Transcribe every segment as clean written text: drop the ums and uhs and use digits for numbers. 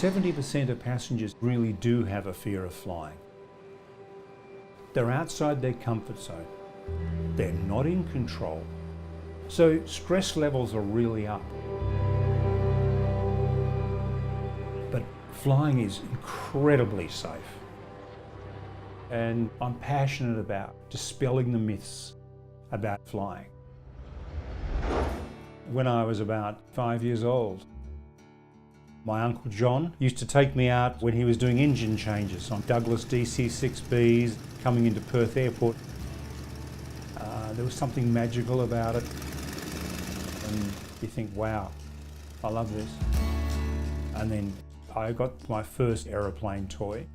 70% of passengers really do have a fear of flying. They're outside their comfort zone. They're not in control. So stress levels are really up. But flying is incredibly safe. And I'm passionate about dispelling the myths about flying. When I was about 5 years old, my Uncle John used to take me out when he was doing engine changes on Douglas DC-6Bs coming into Perth Airport. There was something magical about it. And you think, wow, I love this. And then I got my first aeroplane toy.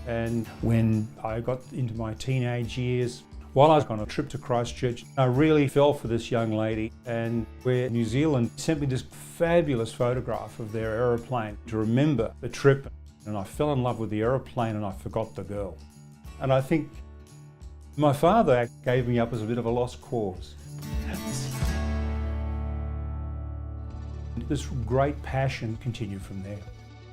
And when I got into my teenage years, while I was on a trip to Christchurch, I really fell for this young lady, and where New Zealand sent me this fabulous photograph of their aeroplane to remember the trip. And I fell in love with the aeroplane and I forgot the girl. And I think my father gave me up as a bit of a lost cause. This great passion continued from there.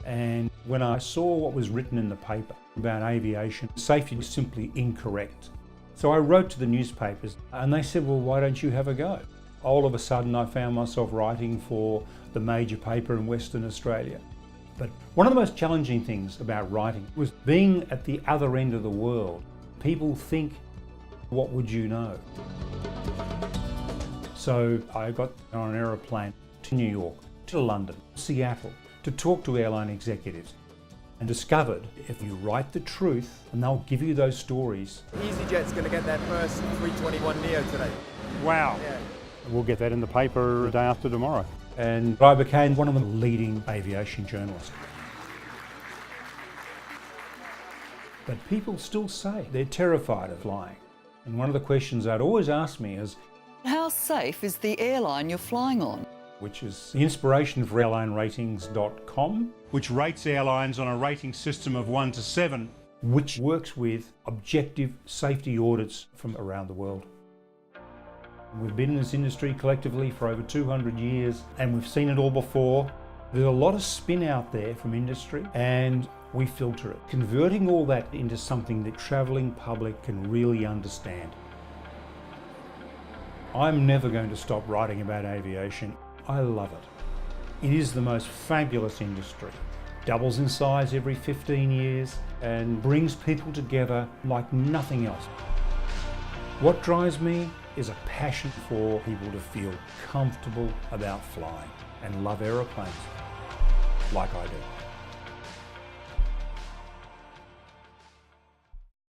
And when I saw what was written in the paper about aviation, safety was simply incorrect. So I wrote to the newspapers and they said, well, why don't you have a go? All of a sudden I found myself writing for the major paper in Western Australia. But one of the most challenging things about writing was being at the other end of the world. People think, what would you know? So I got on an aeroplane to New York, to London, Seattle, to talk to airline executives, and discovered if you write the truth, and they'll give you those stories. EasyJet's going to get their first 321neo today. Wow. Yeah. We'll get that in the paper the day after tomorrow. And I became one of the leading aviation journalists. But people still say they're terrified of flying. And one of the questions they'd always ask me is, how safe is the airline you're flying on? Which is the inspiration for airlineratings.com, which rates airlines on a rating system of 1 to 7, which works with objective safety audits from around the world. We've been in this industry collectively for over 200 years, and we've seen it all before. There's a lot of spin out there from industry, and we filter it, converting all that into something that travelling public can really understand. I'm never going to stop writing about aviation. I love it. It is the most fabulous industry. Doubles in size every 15 years and brings people together like nothing else. What drives me is a passion for people to feel comfortable about flying and love aeroplanes like I do.